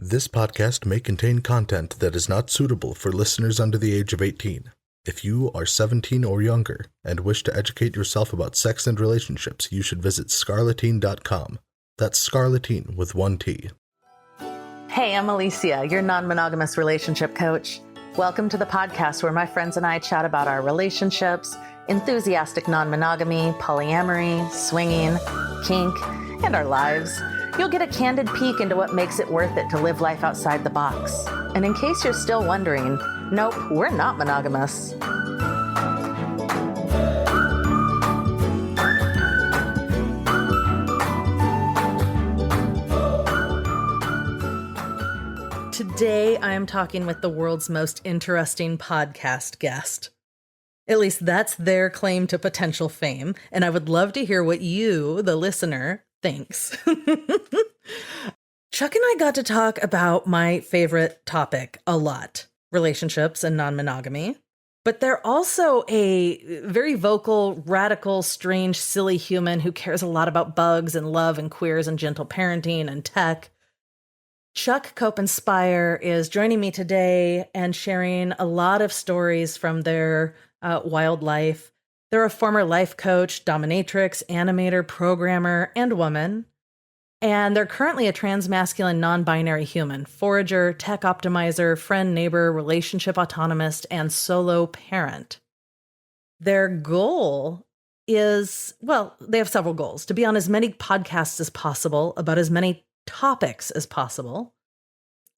This podcast may contain content that is not suitable for listeners under the age of 18. If you are 17 or younger and wish to educate yourself about sex and relationships, you should visit scarletine.com. That's Scarletine with one T. Hey, I'm Alicia, your non-monogamous relationship coach. Welcome to the podcast where my friends and I chat about our relationships, enthusiastic non-monogamy, polyamory, swinging, kink, and our lives. You'll get a candid peek into what makes it worth it to live life outside the box. And in case you're still wondering, nope, we're not monogamous. Today, I am talking with the world's most interesting podcast guest. At least that's their claim to potential fame, and I would love to hear what you, the listener, thinks. Chuck and I got to talk about my favorite topic a lot, relationships and non-monogamy. But they're also a very vocal, radical, strange, silly human who cares a lot about bugs and love and queers and gentle parenting and tech. Chuck Copenspire is joining me today and sharing a lot of stories from their wild life. They're a former life coach, dominatrix, animator, programmer, and woman. And they're currently a transmasculine, non-binary human, forager, tech optimizer, friend, neighbor, relationship autonomist, and solo parent. Their goal is, well, they have several goals: to be on as many podcasts as possible about as many topics as possible,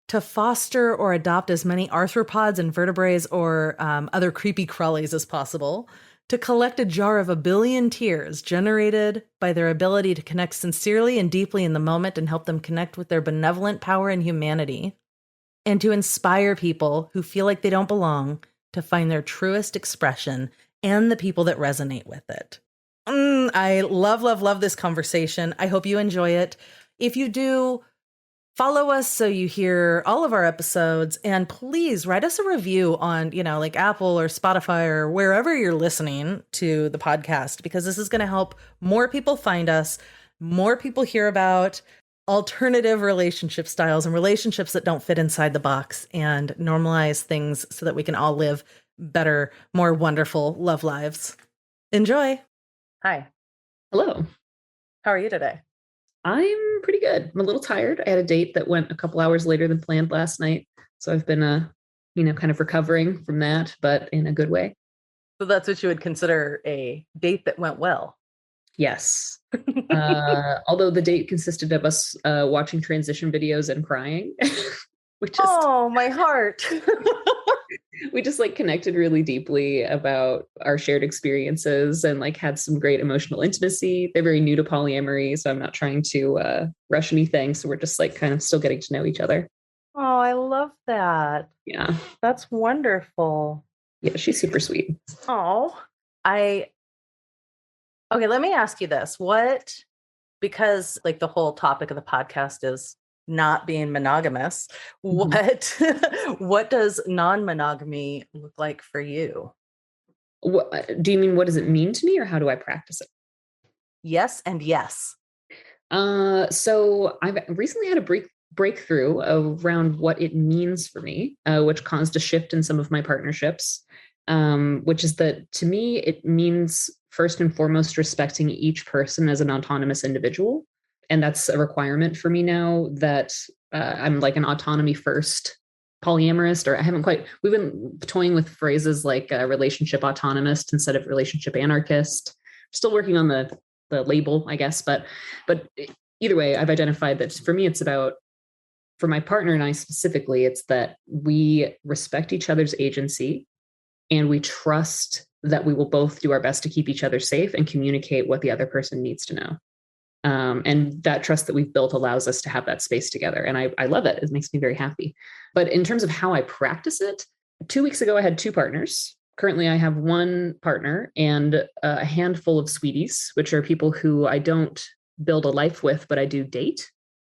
to foster or adopt as many arthropods and vertebrates or other creepy crawlies as possible, to collect a jar of 1 billion tears generated by their ability to connect sincerely and deeply in the moment and help them connect with their benevolent power and humanity, and to inspire people who feel like they don't belong to find their truest expression and the people that resonate with it. I love this conversation. I hope you enjoy it. If you do, follow us so you hear all of our episodes, and please write us a review on, like Apple or Spotify or wherever you're listening to the podcast, because this is going to help more people find us, more people hear about alternative relationship styles and relationships that don't fit inside the box, and normalize things so that we can all live better, more wonderful love lives. Enjoy. Hi. Hello. How are you today? I'm pretty good. I'm a little tired. I had a date that went a couple hours later than planned last night. So I've been, kind of recovering from that, but in a good way. So that's what you would consider a date that went well. Yes. Although the date consisted of us watching transition videos and crying, which is... Oh, my heart. We just connected really deeply about our shared experiences and had some great emotional intimacy. They're very new to polyamory, so I'm not trying to rush anything. So we're just kind of still getting to know each other. Oh, I love that. Yeah. That's wonderful. Yeah, she's super sweet. Oh, okay, let me ask you this. Because the whole topic of the podcast is not being monogamous, what does non-monogamy look like for you? What do you mean? What does it mean to me, or how do I practice it? Yes and yes. So I've recently had a breakthrough around what it means for me, which caused a shift in some of my partnerships, which is that to me, it means first and foremost respecting each person as an autonomous individual. And that's a requirement for me now that I'm an autonomy first polyamorist, or we've been toying with phrases like relationship autonomist instead of relationship anarchist. Still working on the label, I guess. But either way, I've identified that for me, it's about, for my partner and I specifically, it's that we respect each other's agency and we trust that we will both do our best to keep each other safe and communicate what the other person needs to know. And that trust that we've built allows us to have that space together. And I love it. It makes me very happy. But in terms of how I practice it, 2 weeks ago, I had 2 partners. Currently, I have 1 partner and a handful of sweeties, which are people who I don't build a life with, but I do date.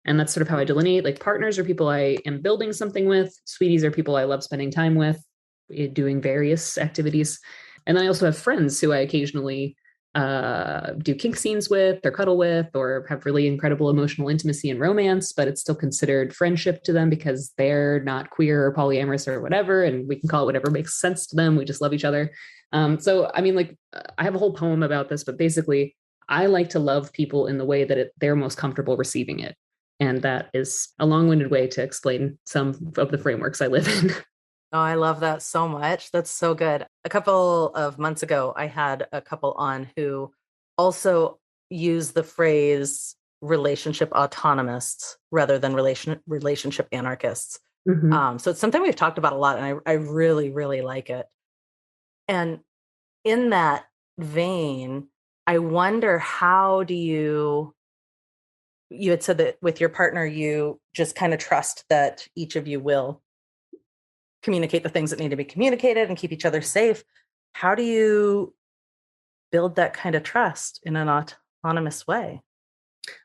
And that's sort of how I delineate. Partners are people I am building something with. Sweeties are people I love spending time with, doing various activities. And then I also have friends who I occasionally do kink scenes with or cuddle with or have really incredible emotional intimacy and romance, but it's still considered friendship to them because they're not queer or polyamorous or whatever, and we can call it whatever makes sense to them. We just love each other. So I mean, like, I have a whole poem about this, but basically I like to love people in the way that they're most comfortable receiving it. And that is a long-winded way to explain some of the frameworks I live in. Oh, I love that so much. That's so good. A couple of months ago, I had a couple on who also use the phrase relationship autonomists rather than relationship anarchists. Mm-hmm. So it's something we've talked about a lot, and I really, really like it. And in that vein, I wonder, how do you had said that with your partner, you just kind of trust that each of you will communicate the things that need to be communicated and keep each other safe. How do you build that kind of trust in an autonomous way?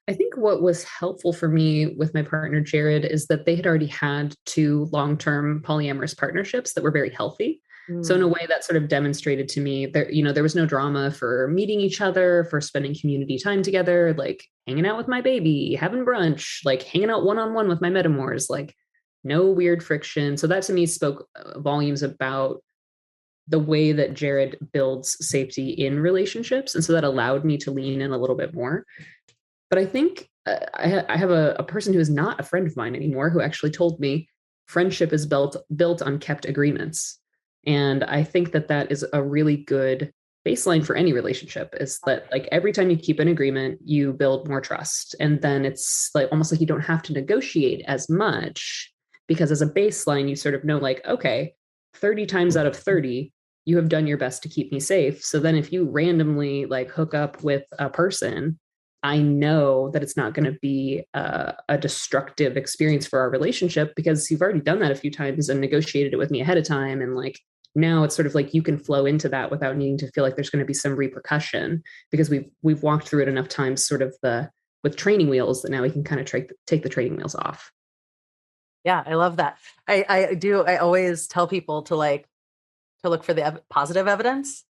I think what was helpful for me with my partner, Jared, is that they had already had 2 long-term polyamorous partnerships that were very healthy. So in a way that sort of demonstrated to me there, there was no drama for meeting each other, for spending community time together, like hanging out with my baby, having brunch, like hanging out one-on-one with my metamors, like no weird friction. So that to me spoke volumes about the way that Jared builds safety in relationships. And so that allowed me to lean in a little bit more. But I think I have a person who is not a friend of mine anymore who actually told me friendship is built on kept agreements. And I think that is a really good baseline for any relationship, is that like every time you keep an agreement, you build more trust. And then it's like almost like you don't have to negotiate as much, because as a baseline, you sort of know like, okay, 30 times out of 30, you have done your best to keep me safe. So then if you randomly like hook up with a person, I know that it's not going to be a destructive experience for our relationship, because you've already done that a few times and negotiated it with me ahead of time. And like, now it's sort of like you can flow into that without needing to feel like there's going to be some repercussion, because we've walked through it enough times, sort of with training wheels, that now we can kind of take the training wheels off. Yeah, I love that. I do. I always tell people to look for the positive evidence,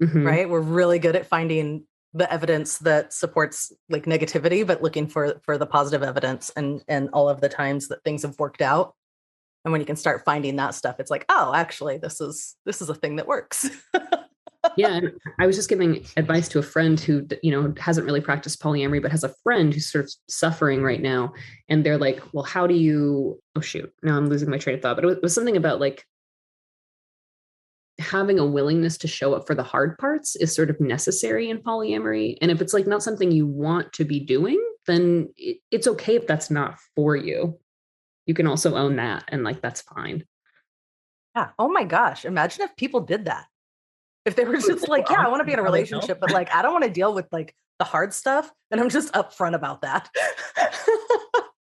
Mm-hmm. right? We're really good at finding the evidence that supports like negativity, but looking for the positive evidence and all of the times that things have worked out. And when you can start finding that stuff, it's like, oh, actually, this is a thing that works. Yeah, and I was just giving advice to a friend who, hasn't really practiced polyamory, but has a friend who's sort of suffering right now. And they're like, well, how do you, oh shoot, now I'm losing my train of thought, but it was something about like having a willingness to show up for the hard parts is sort of necessary in polyamory. And if it's like not something you want to be doing, then it's okay if that's not for you. You can also own that, and like that's fine. Yeah. Oh my gosh. Imagine if people did that. If they were just like, yeah, I want to be in a relationship, but like, I don't want to deal with like the hard stuff. And I'm just upfront about that.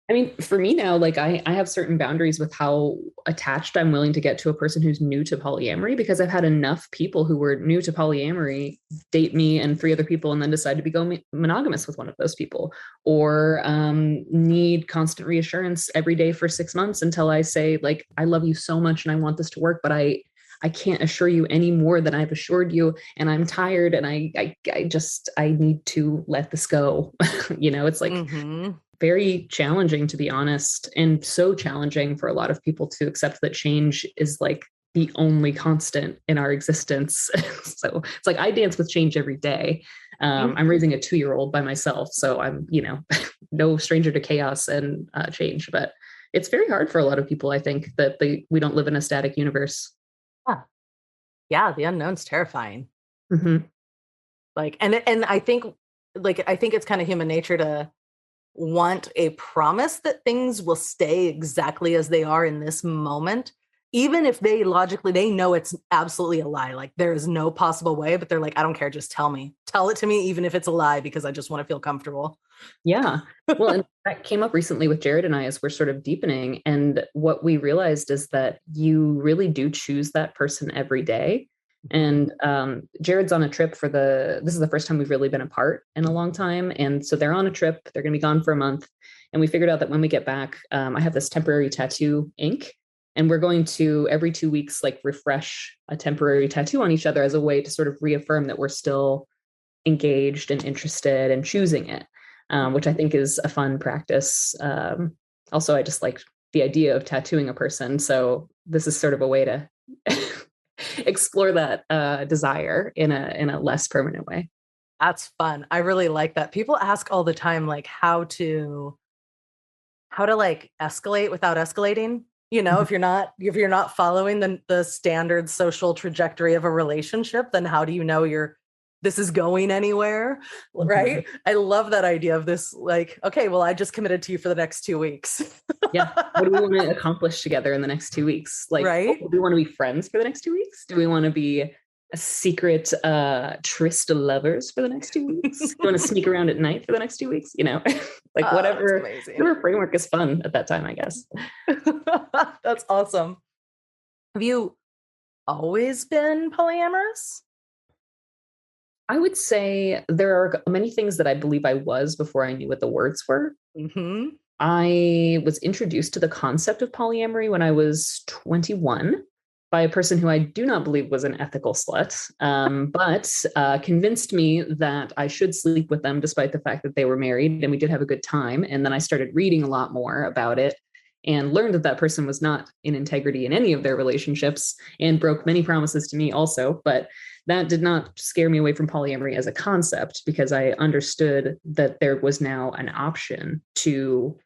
I mean, for me now, like I have certain boundaries with how attached I'm willing to get to a person who's new to polyamory, because I've had enough people who were new to polyamory date me and 3 other people and then decide to go monogamous with one of those people, or need constant reassurance every day for 6 months until I say like, I love you so much and I want this to work, but I can't assure you any more than I've assured you, and I'm tired, and I need to let this go. It's like very challenging, to be honest, and so challenging for a lot of people to accept that change is like the only constant in our existence. So it's like I dance with change every day. I'm raising a 2-year-old by myself, so I'm no stranger to chaos and change, but it's very hard for a lot of people. I think that we don't live in a static universe. Yeah, the unknown's terrifying. Mm-hmm. Like, and I think it's kind of human nature to want a promise that things will stay exactly as they are in this moment, even if they know it's absolutely a lie. Like there is no possible way, but they're like, I don't care, just tell it to me, even if it's a lie, because I just want to feel comfortable. Yeah. Well, and that came up recently with Jared and I as we're sort of deepening. And what we realized is that you really do choose that person every day. And Jared's on a trip this is the first time we've really been apart in a long time. And so they're on a trip, they're going to be gone for a month. And we figured out that when we get back, I have this temporary tattoo ink, and we're going to every 2 weeks, like refresh a temporary tattoo on each other as a way to sort of reaffirm that we're still engaged and interested and choosing it, which I think is a fun practice. Also, I just like the idea of tattooing a person. So this is sort of a way to explore that desire in a less permanent way. That's fun. I really like that. People ask all the time, like how to like escalate without escalating. You know, if you're not following the standard social trajectory of a relationship, then how do you know this is going anywhere? Right. I love that idea of this, like, okay, well, I just committed to you for the next 2 weeks. Yeah. What do we want to accomplish together in the next 2 weeks? Like, right. Do we want to be friends for the next 2 weeks? Do we want to be a secret tryst of lovers for the next 2 weeks? Do you want to sneak around at night for the next 2 weeks? You know, like whatever framework is fun at that time, I guess. That's awesome. Have you always been polyamorous? I would say there are many things that I believe I was before I knew what the words were. Mm-hmm. I was introduced to the concept of polyamory when I was 21 by a person who I do not believe was an ethical slut, but convinced me that I should sleep with them despite the fact that they were married, and we did have a good time. And then I started reading a lot more about it and learned that that person was not in integrity in any of their relationships and broke many promises to me also. But that did not scare me away from polyamory as a concept, because I understood that there was now an option to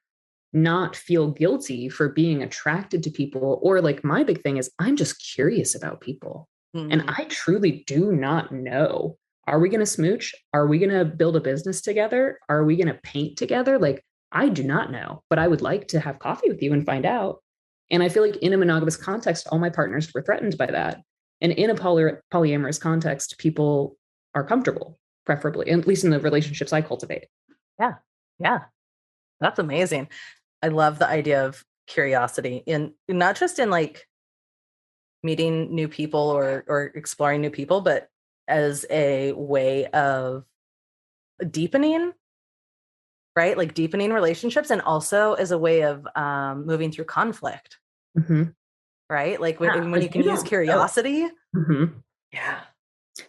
not feel guilty for being attracted to people. Or like my big thing is I'm just curious about people. And I truly do not know. Are we going to smooch? Are we going to build a business together? Are we going to paint together? Like, I do not know, but I would like to have coffee with you and find out. And I feel like in a monogamous context, all my partners were threatened by that. And in a polyamorous context, people are comfortable, preferably, at least in the relationships I cultivate. Yeah. Yeah. That's amazing. I love the idea of curiosity in not just in like meeting new people or exploring new people, but as a way of deepening, right? Like deepening relationships, and also as a way of moving through conflict. Mm-hmm. Right? Like when you can use curiosity. Mm-hmm. Yeah.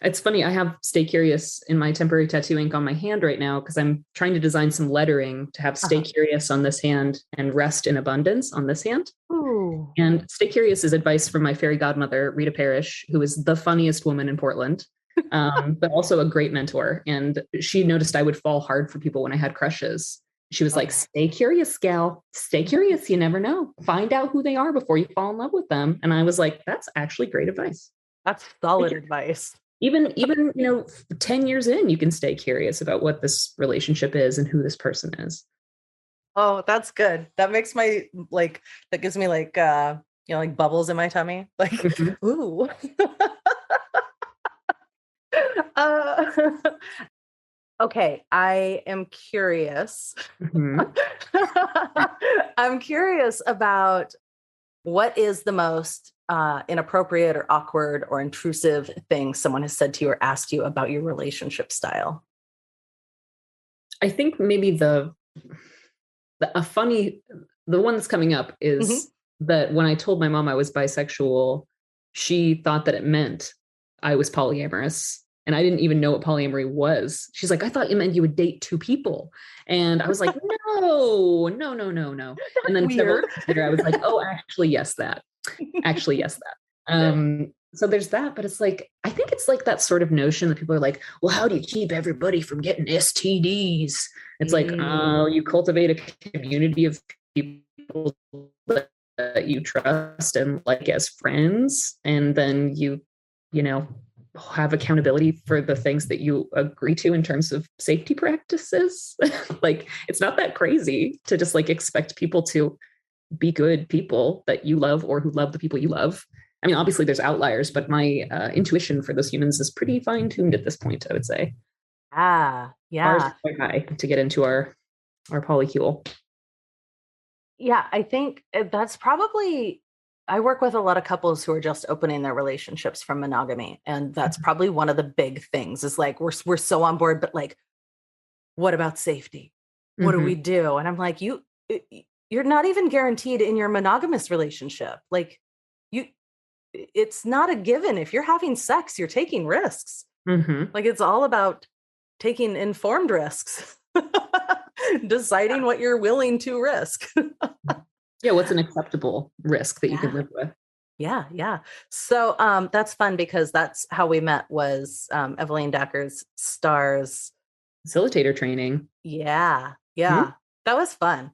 It's funny. I have Stay Curious in my temporary tattoo ink on my hand right now because I'm trying to design some lettering to have Stay Curious on this hand and Rest in Abundance on this hand. Ooh. And Stay Curious is advice from my fairy godmother, Rita Parrish, who is the funniest woman in Portland, but also a great mentor. And she noticed I would fall hard for people when I had crushes. She was like, stay curious, gal. Stay curious. You never know. Find out who they are before you fall in love with them. And I was like, that's actually great advice. That's solid advice. Even 10 years in, you can stay curious about what this relationship is and who this person is. Oh, that's good. That makes that gives me like bubbles in my tummy. Like, ooh. Okay, I am curious. Mm-hmm. I'm curious about what is the most inappropriate or awkward or intrusive thing someone has said to you or asked you about your relationship style. I think maybe the one that's coming up is that when I told my mom I was bisexual, she thought that it meant I was polyamorous. And I didn't even know what polyamory was. She's like, I thought it meant you would date two people. And I was like, no. And then several months later, I was like, oh, actually, yes, that. So there's that. But it's like, I think it's like that sort of notion that people are like, well, how do you keep everybody from getting STDs? It's like, oh, you cultivate a community of people that you trust and like as friends. And then you have accountability for the things that you agree to in terms of safety practices. Like, it's not that crazy to just like expect people to be good people that you love or who love the people you love. I mean, obviously there's outliers, but my intuition for those humans is pretty fine-tuned at this point, I would say. Yeah. Ours is quite high to get into our polycule. Yeah, I think that's probably, I work with a lot of couples who are just opening their relationships from monogamy. And that's probably one of the big things is like, we're so on board, but like, what about safety? What do we do? And I'm like, you're not even guaranteed in your monogamous relationship. Like it's not a given. If you're having sex, you're taking risks. Like it's all about taking informed risks, deciding what you're willing to risk. Yeah. What's an acceptable risk that you can live with? Yeah. So that's fun because that's how we met was Evelyn Decker's Stars. Facilitator training. Yeah. Mhm. That was fun.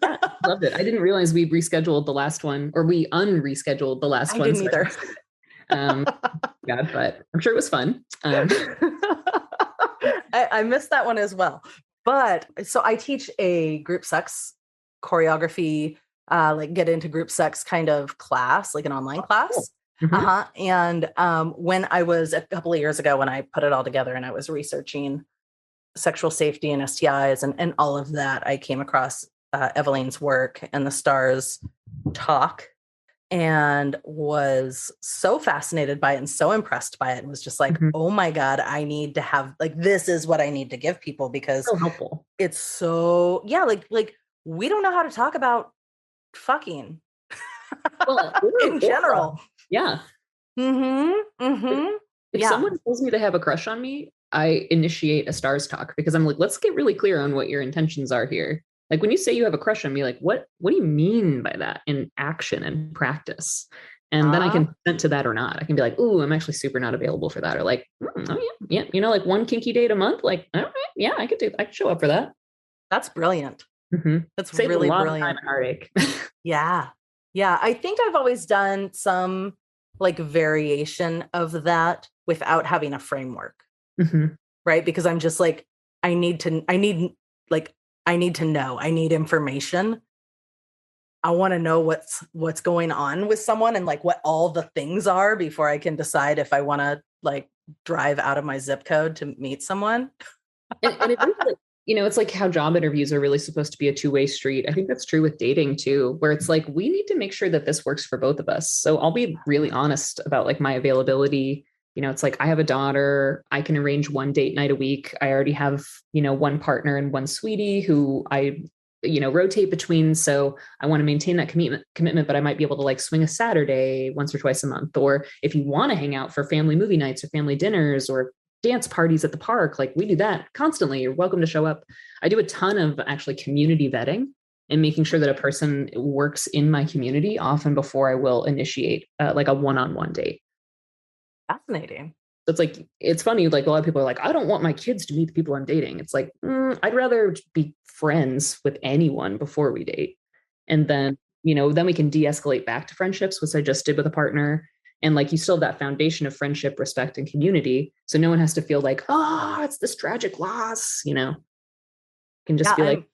Yeah, loved it. I didn't realize we rescheduled the last one, or we unrescheduled the last I one. didn't either. God, but I'm sure it was fun. I missed that one as well. But so I teach a group sex choreography, like get into group sex kind of class, like an online class. Cool. Mhm. And when I was a couple of years ago, when I put it all together and I was researching sexual safety and STIs and all of that, I came across Evelyn's work and the Stars talk and was so fascinated by it and so impressed by it and was just like, Mhm. oh my God, I need to have like, this is what I need to give people because So helpful. it's so, yeah, like we don't know how to talk about fucking Well, in general. yeah. Mm-hmm. If Yeah. someone tells me they have a crush on me, I initiate a stars talk because I'm like, let's get really clear on what your intentions are here. Like when you say you have a crush on me, like what do you mean by that in action and practice? And then I can consent to that or not. I can be like, ooh, I'm actually super not available for that. Or like, oh yeah, you know, like one kinky date a month. Like, all right, yeah, I could show up for that. That's brilliant. Mm-hmm. That's Save really a lot brilliant. of time and heartache. Yeah. I think I've always done some like variation of that without having a framework, Mm-hmm. right? Because I'm just like, I need to know, I need information. I want to know what's going on with someone and like what all the things are before I can decide if I want to like drive out of my zip code to meet someone. And it is like, you know, it's like how job interviews are really supposed to be a two-way street. I think that's true with dating too, where it's like, we need to make sure that this works for both of us. So I'll be really honest about like my availability. You know, it's like I have a daughter, I can arrange one date night a week. I already have, you know, one partner and one sweetie who I, you know, rotate between. So I want to maintain that commitment, but I might be able to like swing a Saturday once or twice a month. Or if you want to hang out for family movie nights or family dinners or dance parties at the park, like we do that constantly. You're welcome to show up. I do a ton of actually community vetting and making sure that a person works in my community often before I will initiate like a one-on-one date. Fascinating. So it's like, it's funny. Like a lot of people are like, I don't want my kids to meet the people I'm dating. It's like, I'd rather be friends with anyone before we date. And then, you know, then we can de-escalate back to friendships, which I just did with a partner. And like, you still have that foundation of friendship, respect, and community. So no one has to feel like, oh, it's this tragic loss, you know, can just be like,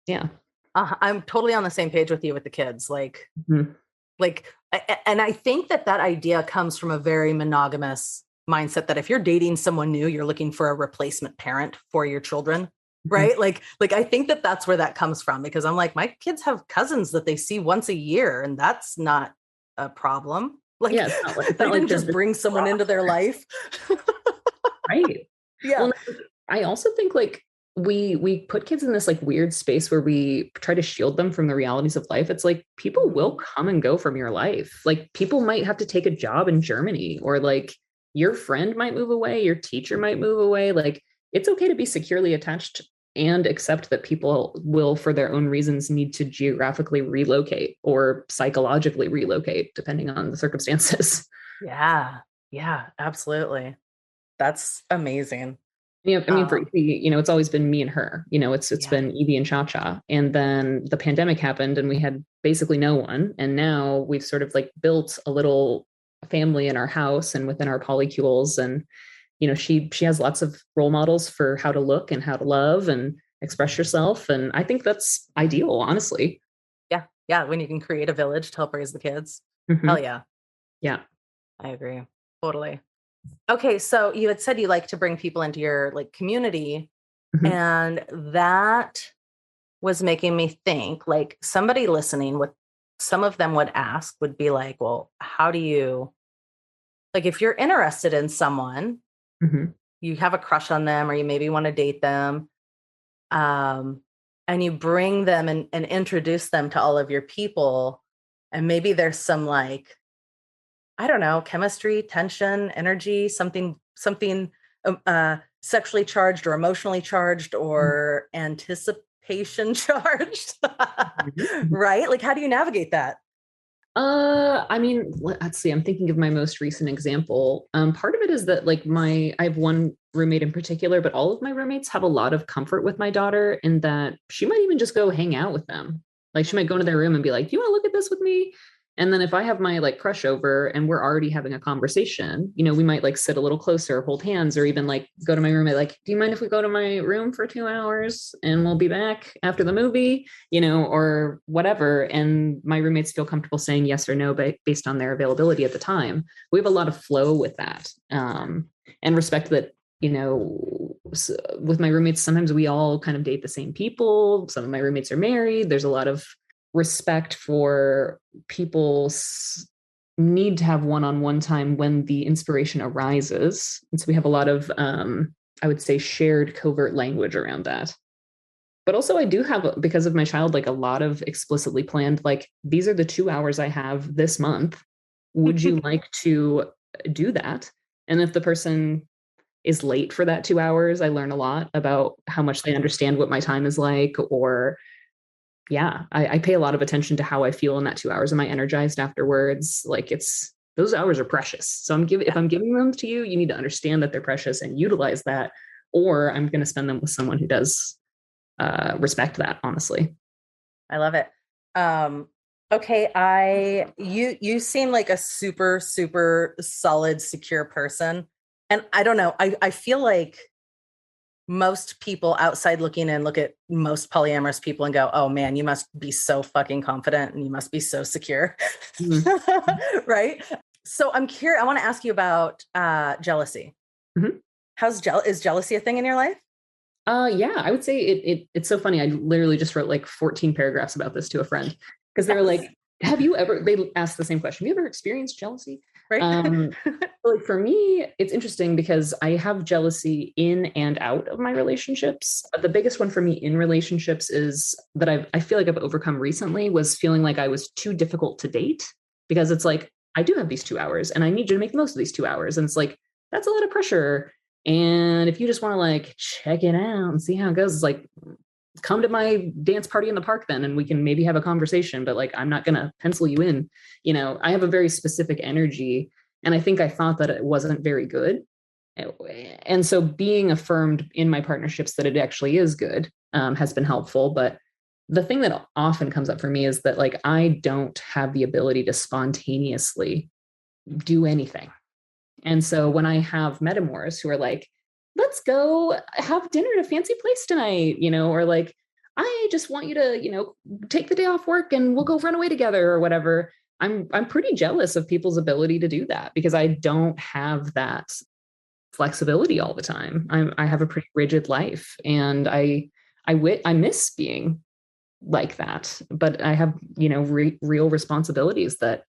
yeah. I'm totally on the same page with you with the kids. Like, Mhm. and I think that idea comes from a very monogamous mindset that if you're dating someone new, you're looking for a replacement parent for your children, right? Like I think that that's where that comes from because I'm like, my kids have cousins that they see once a year, and that's not a problem. Like, yeah, it's not like, they didn't just bring someone into their life, right? Yeah. Well, I also think like we put kids in this like weird space where we try to shield them from the realities of life. It's like people will come and go from your life. Like people might have to take a job in Germany, or like your friend might move away, your teacher might move away. Like it's okay to be securely attached and accept that people will, for their own reasons, need to geographically relocate or psychologically relocate, depending on the circumstances. Yeah, absolutely. That's amazing. Yeah, I mean, for Evie, you know, it's always been me and her. You know, it's been Evie and Cha Cha, and then the pandemic happened, and we had basically no one. And now we've sort of like built a little family in our house and within our polycules. And you know, she has lots of role models for how to look and how to love and express yourself. And I think that's ideal, honestly. Yeah. When you can create a village to help raise the kids, Mm-hmm. hell yeah. Yeah, I agree. Totally. Okay, so you had said you like to bring people into your like community, and that was making me think like somebody listening, what some of them would ask would be like, well, how do you, like, if you're interested in someone, you have a crush on them or you maybe want to date them, and you bring them and introduce them to all of your people, and maybe there's some like, I don't know, chemistry, tension, energy, something sexually charged or emotionally charged or anticipation charged? Right? Like, how do you navigate that? I mean, let's see. I'm thinking of my most recent example. Part of it is that like I have one roommate in particular, but all of my roommates have a lot of comfort with my daughter in that she might even just go hang out with them. Like she might go into their room and be like, "Do you want to look at this with me?" And then if I have my like crush over and we're already having a conversation, we might like sit a little closer, hold hands, or even like go to my room and like, "Do you mind if we go to my room for 2 hours and we'll be back after the movie?" Or whatever. And my roommates feel comfortable saying yes or no based on their availability at the time. We have a lot of flow with that, and respect that, with my roommates, sometimes we all kind of date the same people. Some of my roommates are married. There's a lot of respect for people's need to have one-on-one time when the inspiration arises. And so we have a lot of, I would say, shared covert language around that. But also I do have, because of my child, like a lot of explicitly planned, like, these are the 2 hours I have this month. Would you like to do that? And if the person is late for that 2 hours, I learn a lot about how much they understand what my time is like, or I pay a lot of attention to how I feel in that 2 hours. Am I energized afterwards? Like those hours are precious. So if I'm giving them to you, you need to understand that they're precious and utilize that, or I'm going to spend them with someone who does respect that, honestly. I love it. Okay, you seem like a super, super solid, secure person. And I don't know, I feel like most people outside looking in look at most polyamorous people and go, "Oh man, you must be so fucking confident and you must be so secure." Mm-hmm. Right? So I'm curious, I want to ask you about jealousy. Mm-hmm. Is jealousy a thing in your life? Yeah, I would say it's so funny. I literally just wrote like 14 paragraphs about this to a friend because they were like, they asked the same question. Have you ever experienced jealousy? Right. Like for me, it's interesting because I have jealousy in and out of my relationships. The biggest one for me in relationships is that I feel like I've overcome recently was feeling like I was too difficult to date, because it's like, I do have these 2 hours and I need you to make the most of these 2 hours. And it's like, that's a lot of pressure. And if you just want to like check it out and see how it goes, it's like, come to my dance party in the park then, and we can maybe have a conversation, but like, I'm not going to pencil you in. I have a very specific energy, and I think I thought that it wasn't very good. And so being affirmed in my partnerships that it actually is good has been helpful. But the thing that often comes up for me is that like, I don't have the ability to spontaneously do anything. And so when I have metamors who are like, "Let's go have dinner at a fancy place tonight," or like, "I just want you to, take the day off work and we'll go run away together," or whatever. I'm pretty jealous of people's ability to do that, because I don't have that flexibility all the time. I have a pretty rigid life, and I miss being like that, but I have, real responsibilities that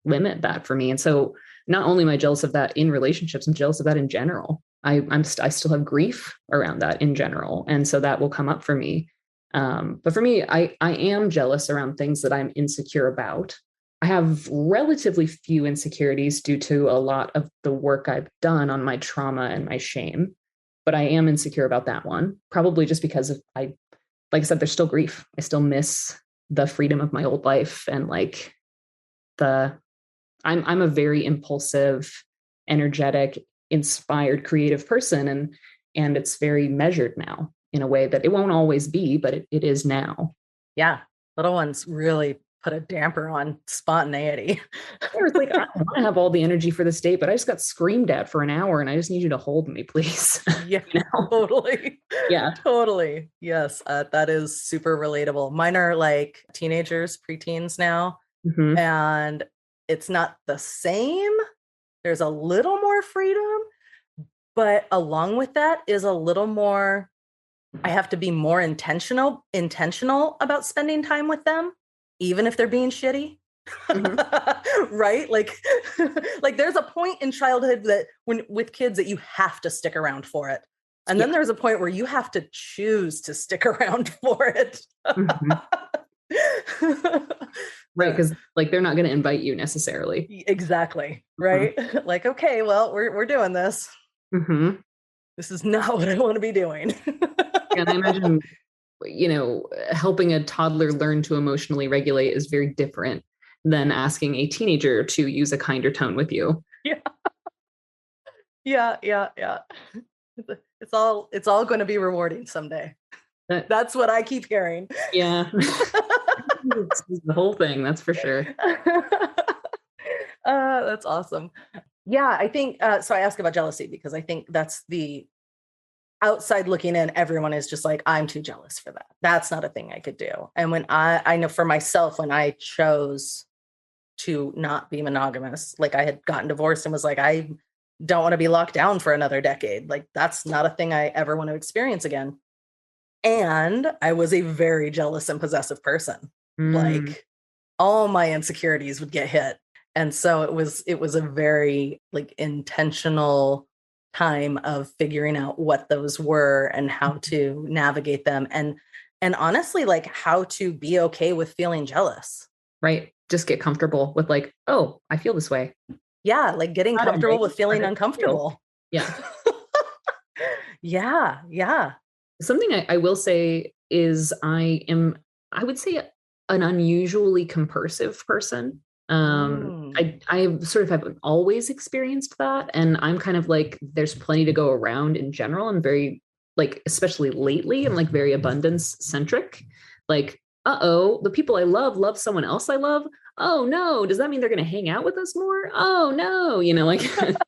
limit that for me. And so not only am I jealous of that in relationships, I'm jealous of that in general. I still have grief around that in general. And so that will come up for me. But for me, I am jealous around things that I'm insecure about. I have relatively few insecurities due to a lot of the work I've done on my trauma and my shame, but I am insecure about that one, probably just because of, like I said, there's still grief. I still miss the freedom of my old life, and like I'm a very impulsive, energetic, inspired, creative person, and it's very measured now in a way that it won't always be, but it is now. Yeah. Little ones really put a damper on spontaneity. It's like, I don't want to have all the energy for this date, but I just got screamed at for an hour and I just need you to hold me, please. Yeah, totally. Yeah. Totally. Yes. That is super relatable. Mine are like teenagers, preteens now, Mm-hmm. and it's not the same. There's a little more freedom, but along with that is a little more, I have to be more intentional about spending time with them, even if they're being shitty. Mm-hmm. Right? Like, like there's a point in childhood that with kids that you have to stick around for it. And then there's a point where you have to choose to stick around for it. Mm-hmm. Right, because like they're not going to invite you necessarily. Exactly. Right. Mm-hmm. Like, okay, well, we're doing this. Mm-hmm. This is not what I want to be doing. And I imagine, helping a toddler learn to emotionally regulate is very different than asking a teenager to use a kinder tone with you. Yeah. Yeah. It's all going to be rewarding someday. That's what I keep hearing. Yeah. The whole thing, that's for sure. That's awesome. Yeah, I think so. I ask about jealousy because I think that's the outside looking in. Everyone is just like, I'm too jealous for that. That's not a thing I could do. And when I know for myself, when I chose to not be monogamous, like I had gotten divorced and was like, I don't want to be locked down for another decade. Like that's not a thing I ever want to experience again. And I was a very jealous and possessive person. Like all my insecurities would get hit. And so it was a very like intentional time of figuring out what those were and how to navigate them and honestly like how to be okay with feeling jealous. Right. Just get comfortable with like, oh, I feel this way. Yeah, like getting comfortable with feeling uncomfortable. Yeah. Yeah. Something I will say is I would say an unusually compersive person. I sort of haven't always experienced that. And I'm kind of like, there's plenty to go around in general. I'm very like, especially lately, I'm like very abundance centric. Like, the people I love someone else I love. Oh no, does that mean they're going to hang out with us more? Oh no, like,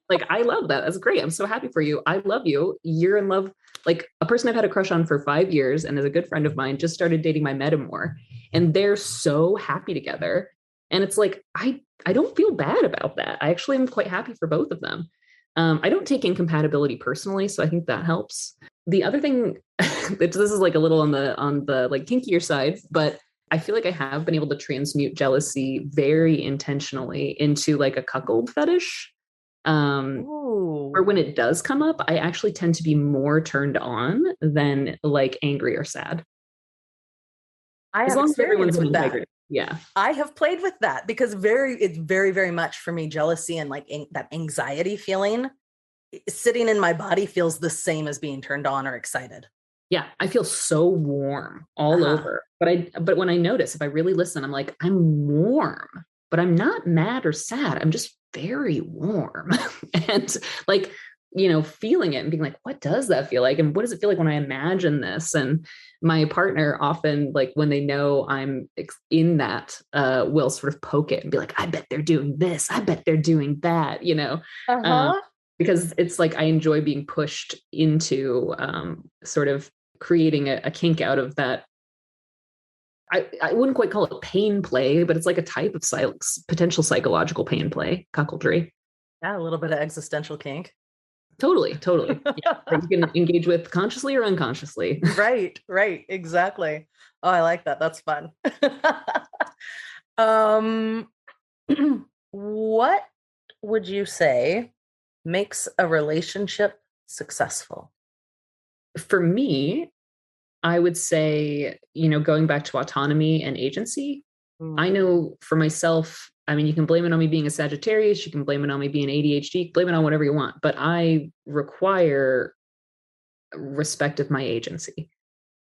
like I love that. That's great. I'm so happy for you. I love you. You're in love. Like a person I've had a crush on for 5 years and is a good friend of mine just started dating my metamor and they're so happy together. And it's like, I don't feel bad about that. I actually am quite happy for both of them. I don't take incompatibility personally, so I think that helps. The other thing, this is like a little on the like kinkier side, but I feel like I have been able to transmute jealousy very intentionally into like a cuckold fetish. Or when it does come up, I actually tend to be more turned on than like angry or sad. I have experience with that. Yeah. I have played with that because it's very, very much for me, jealousy and like that anxiety feeling sitting in my body feels the same as being turned on or excited. Yeah. I feel so warm all over. But when I notice, if I really listen, I'm like, I'm warm, but I'm not mad or sad. I'm just very warm. And like, feeling it and being like, what does that feel like? And what does it feel like when I imagine this? And my partner often, like when they know I'm in that, will sort of poke it and be like, I bet they're doing this. I bet they're doing that, because it's like, I enjoy being pushed into sort of creating a kink out of that. I wouldn't quite call it pain play, but it's like a type of potential psychological pain play, cuckoldry. Yeah, a little bit of existential kink. Totally. Yeah, that you can engage with consciously or unconsciously. Right, exactly. Oh, I like that. That's fun. What would you say makes a relationship successful? For me, I would say, going back to autonomy and agency, I know for myself, I mean, you can blame it on me being a Sagittarius, you can blame it on me being ADHD, blame it on whatever you want, but I require respect of my agency.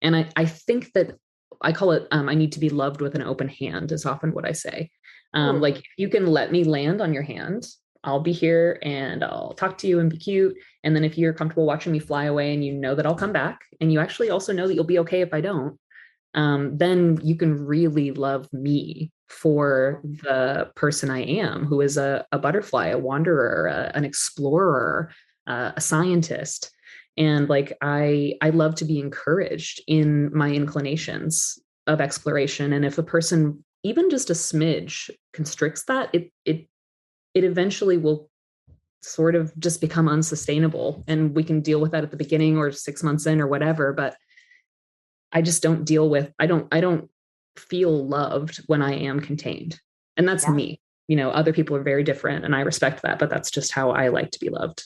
And I think that I call it, I need to be loved with an open hand is often what I say. Like, if you can let me land on your hand, I'll be here and I'll talk to you and be cute. And then if you're comfortable watching me fly away and you know that I'll come back and you actually also know that you'll be okay if I don't, then you can really love me for the person I am, who is a butterfly, a wanderer, an explorer, a scientist. And like, I love to be encouraged in my inclinations of exploration. And if a person, even just a smidge, constricts that, it eventually will sort of just become unsustainable. And we can deal with that at the beginning or 6 months in or whatever. But I just don't I don't feel loved when I am contained. And that's me. Other people are very different and I respect that, but that's just how I like to be loved.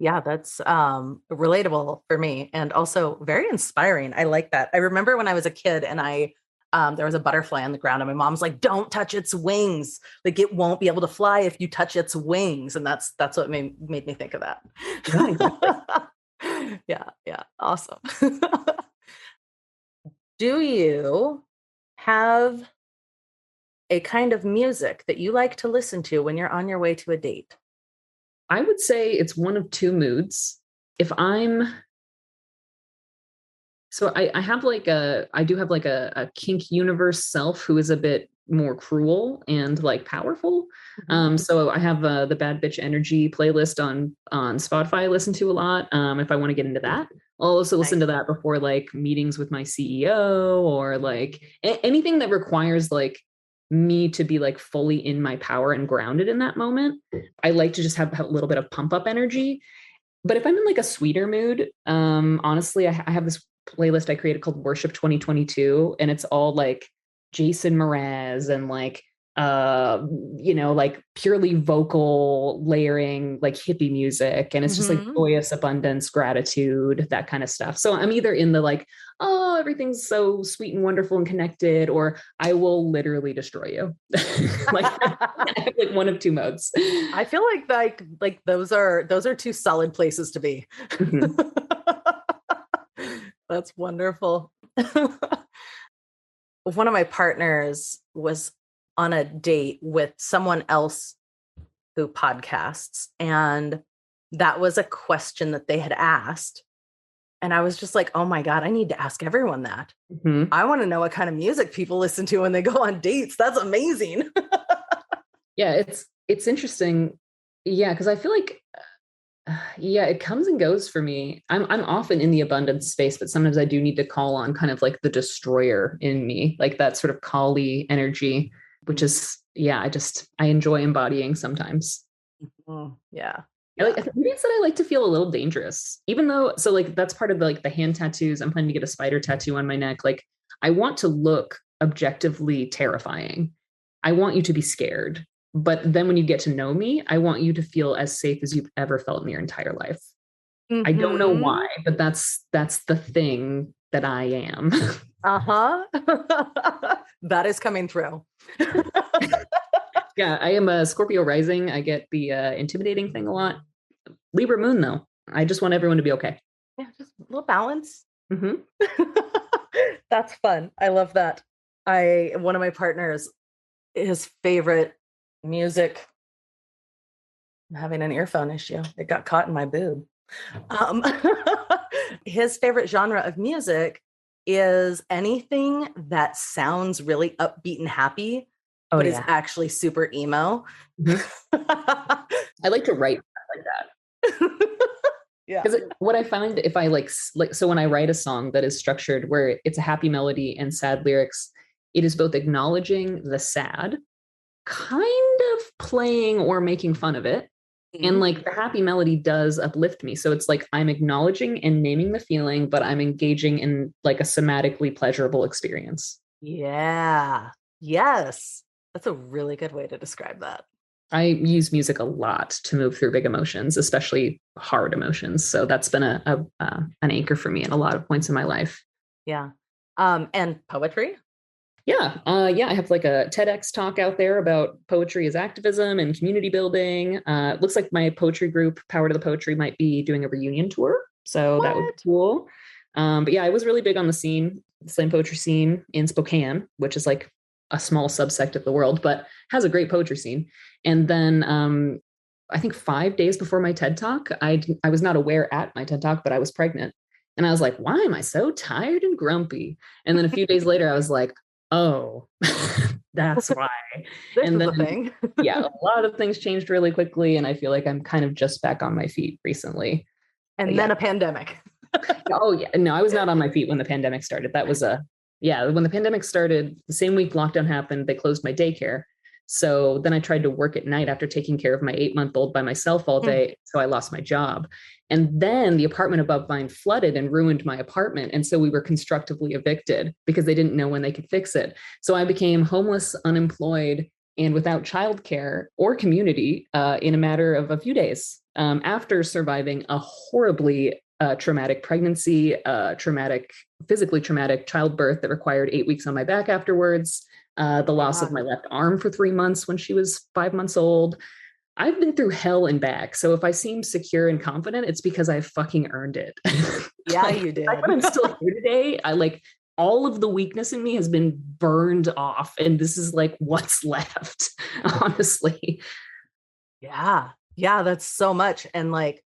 Yeah, that's relatable for me and also very inspiring. I like that. I remember when I was a kid and there was a butterfly on the ground and my mom's like, don't touch its wings. Like it won't be able to fly if you touch its wings. And that's what made me think of that. Yeah, exactly. Yeah. Awesome. Do you have a kind of music that you like to listen to when you're on your way to a date? I would say it's one of two moods. If I'm So I do have like a kink universe self who is a bit more cruel and like powerful. So I have the Bad Bitch Energy playlist on Spotify I listen to a lot. If I want to get into that, I'll also listen Nice. to that before like meetings with my CEO or like anything that requires like me to be like fully in my power and grounded in that moment. I like to just have a little bit of pump up energy. But if I'm in like a sweeter mood, honestly, I have this playlist I created called Worship 2022, and it's all like Jason Mraz and like like purely vocal layering, like hippie music, and it's just like Mhm. joyous abundance, gratitude, that kind of stuff. So I'm either in the like, oh, everything's so sweet and wonderful and connected, or I will literally destroy you. Like I have like one of two modes. I feel like those are two solid places to be. Mhm. That's wonderful. One of my partners was on a date with someone else who podcasts, and that was a question that they had asked. And I was just like, oh my God, I need to ask everyone that. Mhm. I want to know what kind of music people listen to when they go on dates. That's amazing. Yeah, it's interesting. Yeah, because I feel like yeah, it comes and goes for me. I'm often in the abundance space, but sometimes I do need to call on kind of like the destroyer in me, like that sort of Kali energy, which is yeah, I enjoy embodying sometimes. Yeah. I think maybe it's that I like to feel a little dangerous, even though so like that's part of like the hand tattoos. I'm planning to get a spider tattoo on my neck. Like I want to look objectively terrifying. I want you to be scared. But then when you get to know me, I want you to feel as safe as you've ever felt in your entire life. I don't know why, Mm-hmm. but that's the thing that I am. Uh-huh. That is coming through. Yeah, I am a Scorpio rising. I get the intimidating thing a lot. Libra moon though. I just want everyone to be okay. Yeah, just a little balance. Hmm. That's fun. I love that. I one of my partners, his favorite music. I'm having an earphone issue. It got caught in my boob. Um, his favorite genre of music is anything that sounds really upbeat and happy, Oh but is yeah. actually super emo. Mhm. I like to write like that. Yeah. Because what I find if I like so when I write a song that is structured where it's a happy melody and sad lyrics, it is both acknowledging the sad, kind of playing or making fun of it. And Mhm. like the happy melody does uplift me. So it's like I'm acknowledging and naming the feeling, but I'm engaging in like a somatically pleasurable experience. Yeah. Yes. That's a really good way to describe that. I use music a lot to move through big emotions, especially hard emotions. So that's been an anchor for me at a lot of points in my life. Yeah. And poetry? Yeah. I have like a TEDx talk out there about poetry as activism and community building. It looks like my poetry group, Power to the Poetry, might be doing a reunion tour. So that would be What? cool. But yeah, I was really big on the scene, the slam poetry scene in Spokane, which is like a small subsect of the world, but has a great poetry scene. And then I think 5 days before my TED talk, I was not aware at my TED talk, but I was pregnant. And I was like, why am I so tired and grumpy? And then a few days later, I was like, oh, that's why. This And is then, a thing. yeah, a lot of things changed really quickly. And I feel like I'm kind of just back on my feet recently. But And yeah. then a pandemic. Oh, yeah. No, I was not on my feet when the pandemic started. That was yeah, when the pandemic started, the same week lockdown happened, they closed my daycare. So then I tried to work at night after taking care of my 8-month-old by myself all Hmm. day. So I lost my job. And then the apartment above mine flooded and ruined my apartment. And so we were constructively evicted because they didn't know when they could fix it. So I became homeless, unemployed, and without childcare or community in a matter of a few days after surviving a horribly traumatic pregnancy, physically traumatic childbirth that required 8 weeks on my back afterwards, the loss of my left arm for 3 months when she was 5 months old. I've been through hell and back. So if I seem secure and confident, it's because I fucking earned it. Yeah, like, you did. like when I'm still here today, I like all of the weakness in me has been burned off. And this is like what's left, honestly. Yeah. Yeah, that's so much. And like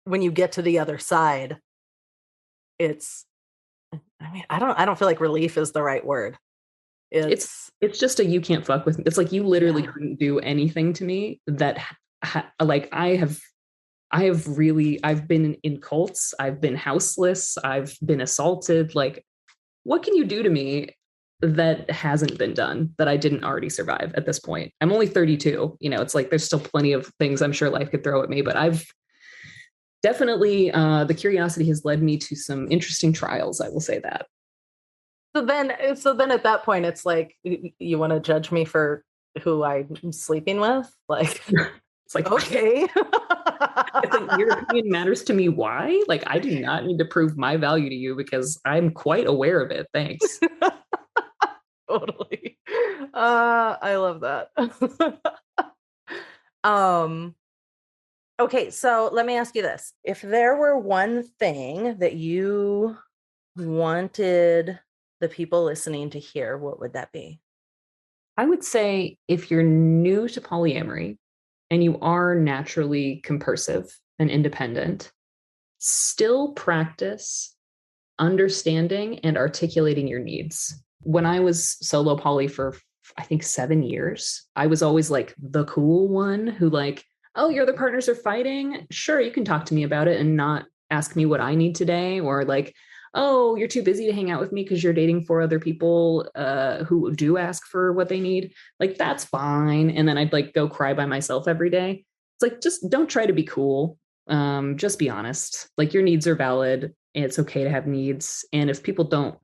when you get to the other side, it's I don't feel like relief is the right word. It's just a you can't fuck with me. It's like you literally Yeah. couldn't do anything to me that like I've been in cults, I've been houseless, I've been assaulted. Like, what can you do to me that hasn't been done that I didn't already survive at this point? I'm only 32. It's like there's still plenty of things I'm sure life could throw at me, but I've definitely the curiosity has led me to some interesting trials. I will say that. So then at that point, it's like you want to judge me for who I'm sleeping with? Like, It's like, okay. it's like your opinion matters to me. Why? Like, I do not need to prove my value to you because I'm quite aware of it. Thanks. Totally. I love that. um, okay, so let me ask you this. If there were one thing that you wanted the people listening to hear, what would that be? I would say if you're new to polyamory and you are naturally compersive and independent, still practice understanding and articulating your needs. When I was solo poly for, I think, 7 years, I was always like the cool one who, like, oh, your other partners are fighting. Sure, you can talk to me about it and not ask me what I need today. Or like, oh, you're too busy to hang out with me because you're dating 4 other people who do ask for what they need. Like, that's fine. And then I'd like go cry by myself every day. It's like, just don't try to be cool. Just be honest. Like, your needs are valid. And it's okay to have needs. And if people don't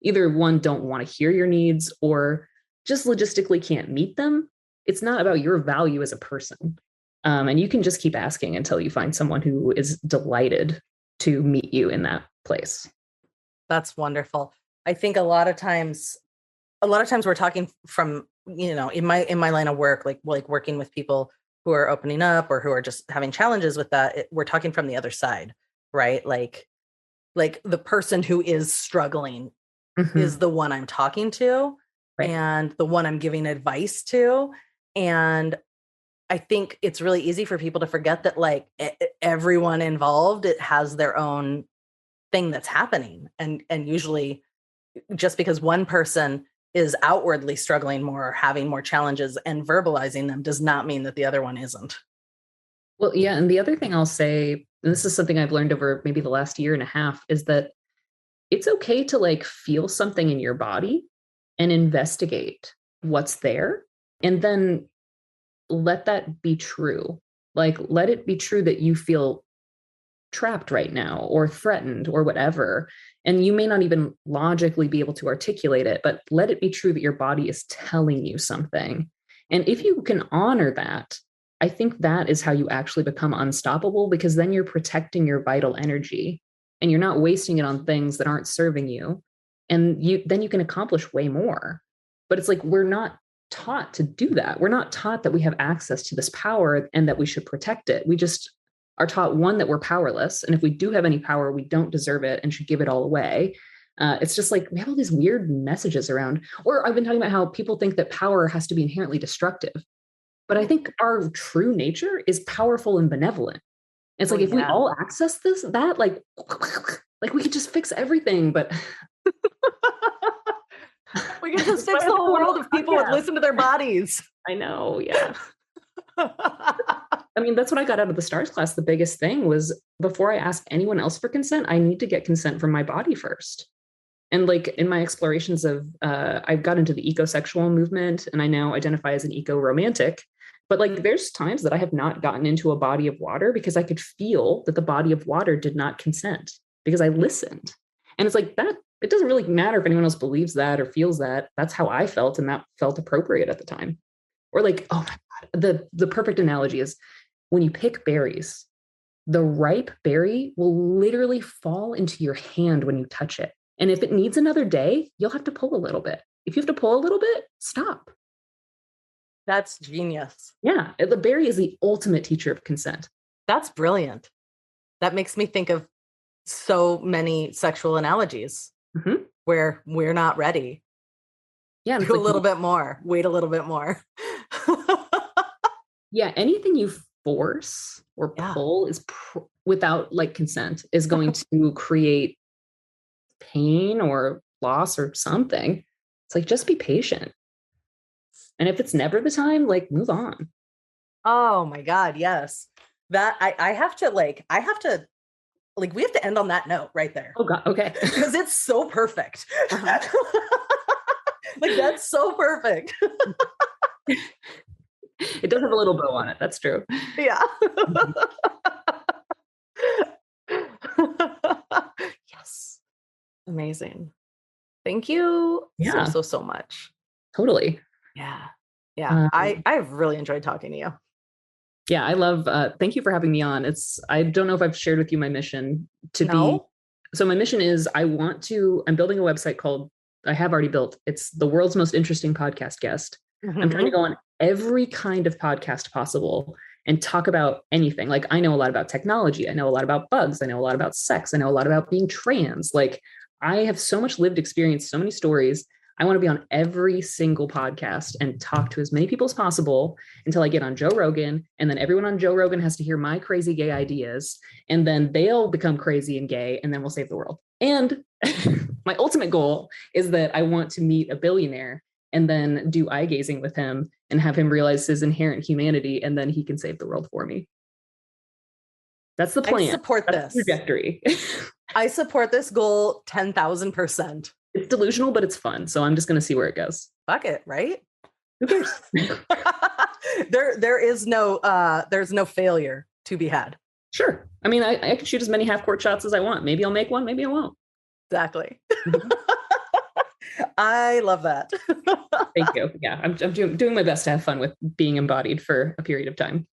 want to hear your needs or just logistically can't meet them, it's not about your value as a person. And you can just keep asking until you find someone who is delighted to meet you in that place. That's wonderful. I think a lot of times we're talking from, in my line of work, like working with people who are opening up or who are just having challenges with that. We're talking from the other side, right? Like the person who is struggling is the one I'm talking to, Right. and the one I'm giving advice to. And I think it's really easy for people to forget that like everyone involved, it has their own thing that's happening. And usually just because one person is outwardly struggling more or having more challenges and verbalizing them does not mean that the other one isn't. Well, yeah. And the other thing I'll say, and this is something I've learned over maybe the last year and a half, is that it's okay to like feel something in your body and investigate what's there. And then let that be true. Like, let it be true that you feel trapped right now or threatened or whatever. And you may not even logically be able to articulate it, but let it be true that your body is telling you something. And if you can honor that, I think that is how you actually become unstoppable, because then you're protecting your vital energy and you're not wasting it on things that aren't serving you. And then you can accomplish way more. But it's like, we're not taught to do that. We're not taught that we have access to this power and that we should protect it. We just are taught, one, that we're powerless. And if we do have any power, we don't deserve it and should give it all away. It's just like we have all these weird messages around. Or I've been talking about how people think that power has to be inherently destructive. But I think our true nature is powerful and benevolent. It's like, if we all access that, like we could just fix everything. But We can just fix the whole world if people would listen to their bodies. I know, yeah. I mean, that's what I got out of the STARS class. The biggest thing was, before I ask anyone else for consent, I need to get consent from my body first. And like in my explorations of, I've got into the ecosexual movement and I now identify as an eco-romantic. But like, there's times that I have not gotten into a body of water because I could feel that the body of water did not consent because I listened. And it's like that, it doesn't really matter if anyone else believes that or feels that. That's how I felt. And that felt appropriate at the time. Or like, oh my God, the perfect analogy is when you pick berries, the ripe berry will literally fall into your hand when you touch it. And if it needs another day, you'll have to pull a little bit. If you have to pull a little bit, stop. That's genius. Yeah. The berry is the ultimate teacher of consent. That's brilliant. That makes me think of so many sexual analogies where we're not ready. Yeah. Do a little bit more. Wait a little bit more. Yeah. Anything you force or pull is without like consent is going to create pain or loss or something. It's like, just be patient. And if it's never the time, like, move on. Oh my God. Yes. That I have to we have to end on that note right there. Oh God. Okay. Because it's so perfect. Like, that's so perfect. It does have a little bow on it. That's true. Yeah. Yes. Amazing. Thank you so much. Totally. Yeah. Yeah. I've really enjoyed talking to you. Yeah, I love, thank you for having me on. I don't know if I've shared with you my mission so my mission is I'm building a website called, I have already built, it's the world's most interesting podcast guest. I'm trying to go on every kind of podcast possible and talk about anything. Like, I know a lot about technology. I know a lot about bugs. I know a lot about sex. I know a lot about being trans. Like, I have so much lived experience, so many stories. I want to be on every single podcast and talk to as many people as possible until I get on Joe Rogan. And then everyone on Joe Rogan has to hear my crazy gay ideas. And then they'll become crazy and gay, and then we'll save the world. And my ultimate goal is that I want to meet a billionaire and then do eye gazing with him and have him realize his inherent humanity. And then he can save the world for me. That's the plan. I support That's this the trajectory. I support this goal 10,000%. It's delusional, but it's fun. So I'm just going to see where it goes. Fuck it, right? Who cares? There's no failure to be had. Sure. I mean, I can shoot as many half-court shots as I want. Maybe I'll make one. Maybe I won't. Exactly. I love that. Thank you. Yeah, I'm doing my best to have fun with being embodied for a period of time.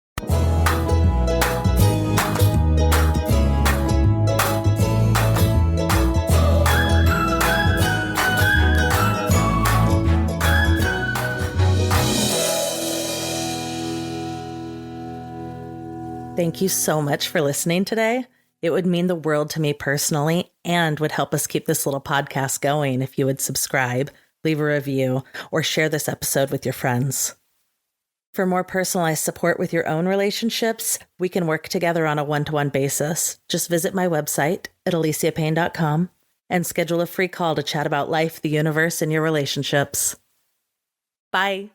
Thank you so much for listening today. It would mean the world to me personally and would help us keep this little podcast going if you would subscribe, leave a review, or share this episode with your friends. For more personalized support with your own relationships, we can work together on a one-to-one basis. Just visit my website at aliciapayne.com and schedule a free call to chat about life, the universe, and your relationships. Bye.